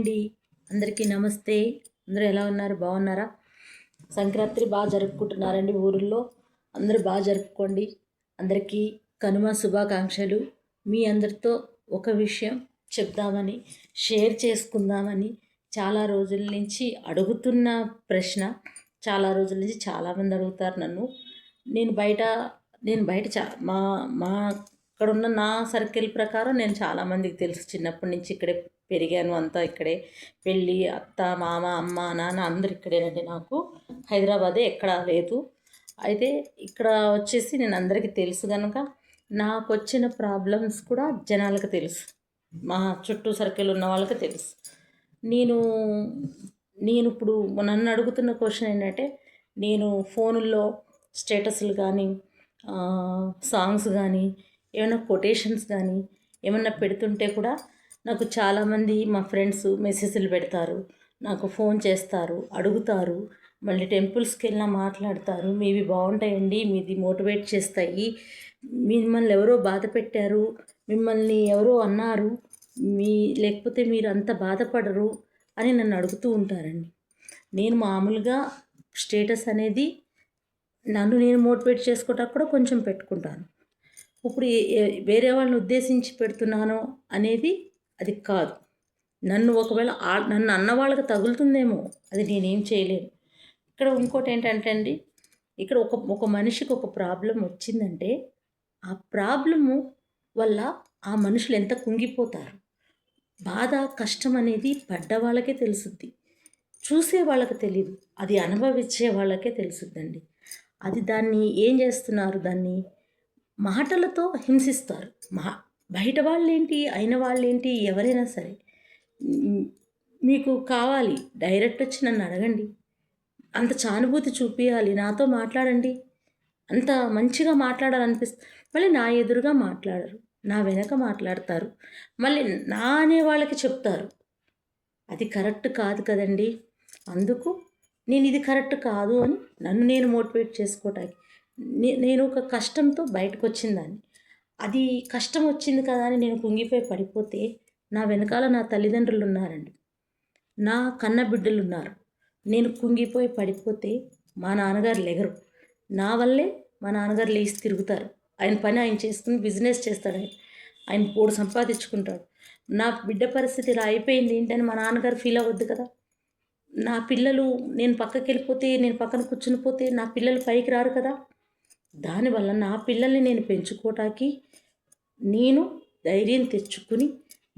అండి. అందరికీ నమస్తే. అందరూ ఎలా ఉన్నారు? బాగున్నారా? సంక్రాంతి బాగా జరుపుకుంటున్నారండి ఊరిలో. అందరూ బాగా జరుపుకోండి. అందరికీ కనుమ శుభాకాంక్షలు. మీ అందరితో ఒక విషయం చెప్దామని, షేర్ చేసుకుందామని చాలా రోజుల నుంచి అడుగుతున్న ప్రశ్న. చాలా రోజుల నుంచి చాలామంది అడుగుతారు నన్ను. నేను బయట నేను బయట మా మా ఇక్కడున్న నా సర్కిల్ ప్రకారం నేను చాలామందికి తెలుసు. చిన్నప్పటి నుంచి ఇక్కడే పెరిగాను, అంతా ఇక్కడే. పెళ్ళి, అత్త మామ అమ్మ నాన్న అందరు ఇక్కడేనండి. నాకు హైదరాబాదే ఎక్కడా లేదు. అయితే ఇక్కడ వచ్చేసి నేను అందరికీ తెలుసు కనుక నాకు వచ్చిన ప్రాబ్లమ్స్ కూడా జనాలకు తెలుసు, మా చుట్టూ సర్కిల్ ఉన్న వాళ్ళకి తెలుసు. నేను నేను ఇప్పుడు నన్ను అడుగుతున్న క్వశ్చన్ ఏంటంటే, నేను ఫోనుల్లో స్టేటస్లు కానీ సాంగ్స్ కానీ ఏమైనా కొటేషన్స్ కానీ ఏమన్నా పెడుతుంటే కూడా నాకు చాలామంది మా ఫ్రెండ్స్ మెసేజ్లు పెడతారు, నాకు ఫోన్ చేస్తారు, అడుగుతారు. మళ్ళీ టెంపుల్స్కి వెళ్ళినా మాట్లాడతారు, మీవి బాగుంటాయండి, మీది మోటివేట్ చేస్తాయి, మిమ్మల్ని ఎవరో బాధ పెట్టారు, మిమ్మల్ని ఎవరో అన్నారు, లేకపోతే మీరు అంత బాధపడరు అని నన్ను అడుగుతూ ఉంటారండి. నేను మామూలుగా స్టేటస్ అనేది నన్ను నేను మోటివేట్ చేసుకోవటానికి కూడా కొంచెం పెట్టుకుంటాను. ఇప్పుడు వేరే వాళ్ళని ఉద్దేశించి పెడుతున్నానో అనేది అది కాదు. నన్ను ఒకవేళ నన్ను అన్న వాళ్ళకి తగులుతుందేమో, అది నేనేం చేయలేను. ఇక్కడ ఇంకోటి ఏంటంటే అండి, ఇక్కడ ఒక మనిషికి ఒక ప్రాబ్లం వచ్చిందంటే ఆ ప్రాబ్లము వల్ల ఆ మనుషులు ఎంత కుంగిపోతారు. బాధ కష్టం అనేది పడ్డ వాళ్ళకే తెలుసుద్ది, చూసే వాళ్ళకి తెలియదు, అది అనుభవించే వాళ్ళకే తెలుసుద్దండి. అది దాన్ని ఏం చేస్తున్నారు, దాన్ని మాటలతో హింసిస్తారు. బయట వాళ్ళేంటి, అయిన వాళ్ళేంటి, ఎవరైనా సరే మీకు కావాలి డైరెక్ట్ వచ్చి నన్ను అడగండి, అంత సానుభూతి చూపించాలి, నాతో మాట్లాడండి, అంత మంచిగా మాట్లాడాలనిపిస్తుంది. మళ్ళీ నా ఎదురుగా మాట్లాడరు, నా వెనక మాట్లాడతారు, మళ్ళీ నా అనే వాళ్ళకి చెప్తారు. అది కరెక్ట్ కాదు కదండి. అందుకు నేను ఇది కరెక్ట్ కాదు అని నన్ను నేను మోటివేట్ చేసుకోవటానికి నేను ఒక కష్టంతో బయటకు వచ్చిందాన్ని. అది కష్టం వచ్చింది కదా అని నేను కుంగిపోయి పడిపోతే నా వెనకాల నా తల్లిదండ్రులు ఉన్నారండి, నా కన్న బిడ్డలు ఉన్నారు. నేను కుంగిపోయి పడిపోతే మా నాన్నగారు లెగరు, నా వల్లే మా నాన్నగారు లేచి తిరుగుతారు. ఆయన పని ఆయన చేసుకుని బిజినెస్ చేస్తాడు, ఆయన పోడు సంపాదించుకుంటాడు. నా బిడ్డ పరిస్థితి ఇలా అయిపోయింది ఏంటని మా నాన్నగారు ఫీల్ అవ్వద్దు కదా. నా పిల్లలు, నేను పక్కకి వెళ్ళిపోతే, నేను పక్కన కూర్చుని పోతే నా పిల్లలు పైకి రారు కదా. దానివల్ల నా పిల్లల్ని నేను పెంచుకోవటానికి నేను ధైర్యం తెచ్చుకుని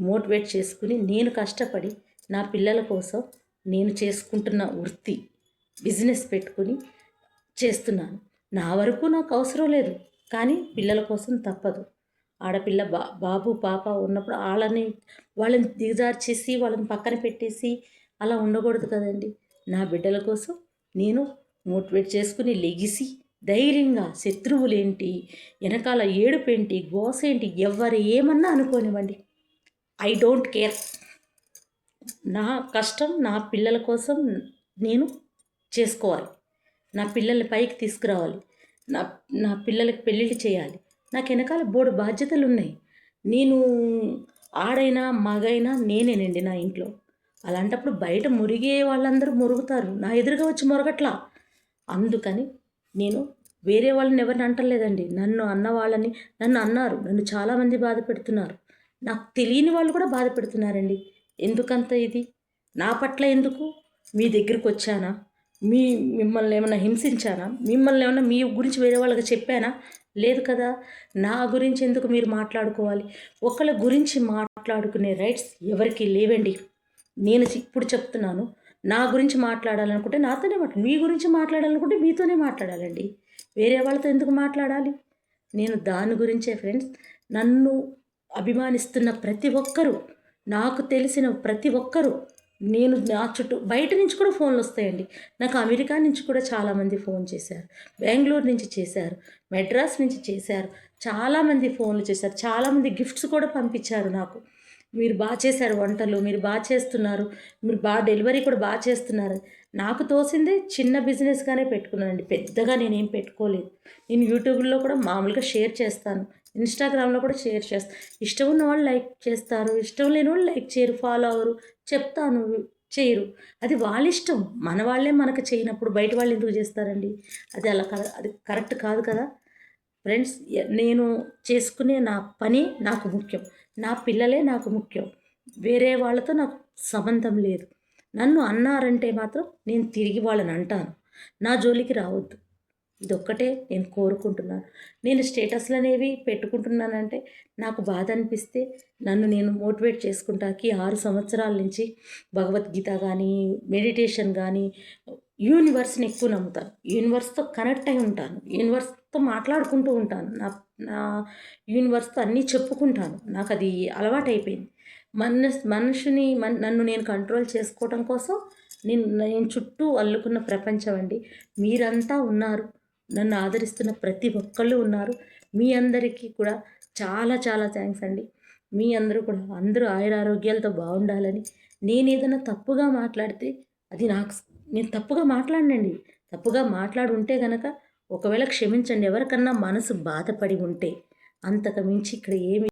మోటివేట్ చేసుకుని నేను కష్టపడి నా పిల్లల కోసం నేను చేసుకుంటున్న వృత్తి బిజినెస్ పెట్టుకుని చేస్తున్నాను. నా వరకు నాకు అవసరం లేదు, కానీ పిల్లల కోసం తప్పదు. ఆడపిల్ల బాబు పాప ఉన్నప్పుడు వాళ్ళని దిగజార్చేసి వాళ్ళని పక్కన పెట్టేసి అలా ఉండకూడదు కదండి. నా బిడ్డల కోసం నేను మోటివేట్ చేసుకుని లెగిసి ధైర్యంగా, శత్రువులేంటి, వెనకాల ఏడుపేంటి, గోసేంటి, ఎవరు ఏమన్నా అనుకోనివ్వండి, ఐ డోంట్ కేర్. నా కష్టం నా పిల్లల కోసం నేను చేసుకోవాలి, నా పిల్లల్ని పైకి తీసుకురావాలి, నా నా పిల్లలకి పెళ్ళిళ్ళు చేయాలి. నాకు వెనకాల బోడు బాధ్యతలు ఉన్నాయి. నేను ఆడైనా మగైనా నేనేనండి నా ఇంట్లో. అలాంటప్పుడు బయట మురిగే వాళ్ళందరూ మురుగుతారు, నా ఎదురుగా వచ్చి మురగట్లా. అందుకని నేను వేరే వాళ్ళని ఎవరిని అంటలేదండి, నన్ను అన్న వాళ్ళని నన్ను అన్నారు, నన్ను చాలామంది బాధ పెడుతున్నారు, నాకు తెలియని వాళ్ళు కూడా బాధ పెడుతున్నారండి. ఎందుకంత ఇది నా పట్ల ఎందుకు? మీ దగ్గరికి వచ్చానా, మిమ్మల్ని ఏమైనా హింసించానా, మిమ్మల్ని ఏమైనా మీ గురించి వేరే వాళ్ళకి చెప్పానా? లేదు కదా. నా గురించి ఎందుకు మీరు మాట్లాడుకోవాలి? ఒకళ్ళ గురించి మాట్లాడుకునే రైట్స్ ఎవరికి లేవండి. నేను ఇప్పుడు చెప్తున్నాను, నా గురించి మాట్లాడాలనుకుంటే నాతోనే మీ గురించి మాట్లాడాలనుకుంటే మీతోనే మాట్లాడాలండి, వేరే వాళ్ళతో ఎందుకు మాట్లాడాలి? నేను దాని గురించే ఫ్రెండ్స్, నన్ను అభిమానిస్తున్న ప్రతి ఒక్కరూ, నాకు తెలిసిన ప్రతి ఒక్కరూ, నేను నా చుట్టూ బయట నుంచి కూడా ఫోన్లు వస్తాయండి. నాకు అమెరికా నుంచి కూడా చాలామంది ఫోన్ చేశారు, బెంగళూరు నుంచి చేశారు, మెడ్రాస్ నుంచి చేశారు, చాలామంది ఫోన్లు చేశారు, చాలామంది గిఫ్ట్స్ కూడా పంపించారు నాకు. మీరు బాగా చేశారు వంటలు, మీరు బాగా చేస్తున్నారు, మీరు బాగా డెలివరీ కూడా బాగా చేస్తున్నారు. నాకు తోసిందే చిన్న బిజినెస్గానే పెట్టుకున్నానండి, పెద్దగా నేనేం పెట్టుకోలేదు. నేను యూట్యూబ్లో కూడా మామూలుగా షేర్ చేస్తాను, ఇన్స్టాగ్రామ్లో కూడా షేర్ చేస్తాను. ఇష్టం ఉన్న వాళ్ళు లైక్ చేస్తారు, ఇష్టం లేని వాళ్ళు లైక్ చేయరు, ఫాలో అవ్వరు, చెప్తాను చేయరు. అది వాళ్ళ ఇష్టం. మన వాళ్ళే మనకు చేయనప్పుడు బయట వాళ్ళు ఎందుకు చేస్తారండి? అది అలా అది కరెక్ట్ కాదు కదా ఫ్రెండ్స్. నేను చేసుకునే నా పని నాకు ముఖ్యం, నా పిల్లలే నాకు ముఖ్యం, వేరే వాళ్ళతో నాకు సంబంధం లేదు. నన్ను అన్నారంటే మాత్రం నేను తిరిగి వాళ్ళని అంటాను, నా జోలికి రావద్దు. ఇదొక్కటే నేను కోరుకుంటున్నాను. నేను స్టేటస్లు అనేవి పెట్టుకుంటున్నానంటే నాకు బాధ అనిపిస్తే నన్ను నేను మోటివేట్ చేసుకుంటాకి 6 సంవత్సరాల నుంచి భగవద్గీత కానీ, మెడిటేషన్ కానీ, యూనివర్స్ని ఎక్కువ నమ్ముతాను. యూనివర్స్తో కనెక్ట్ అయి ఉంటాను, యూనివర్స్తో మాట్లాడుకుంటూ ఉంటాను, నా నా యూనివర్స్తో అన్నీ చెప్పుకుంటాను. నాకు అది అలవాటైపోయింది. మనిషిని నన్ను నేను కంట్రోల్ చేసుకోవటం కోసం నేను నేను చుట్టూ అల్లుకున్న ప్రపంచం అండి. మీరంతా ఉన్నారు, నన్ను ఆదరిస్తున్న ప్రతి ఒక్కళ్ళు ఉన్నారు. మీ అందరికీ కూడా చాలా చాలా థ్యాంక్స్ అండి. మీ అందరూ కూడా అందరూ ఆయురారోగ్యాలతో బాగుండాలని. నేను ఏదైనా తప్పుగా మాట్లాడితే అది నాకు నేను తప్పుగా మాట్లాడనండి. తప్పుగా మాట్లాడి ఉంటే గనక ఒకవేళ క్షమించండి. ఎవరికన్నా మనసు బాధపడి ఉంటే అంతకు మించి ఇక్కడ ఏమి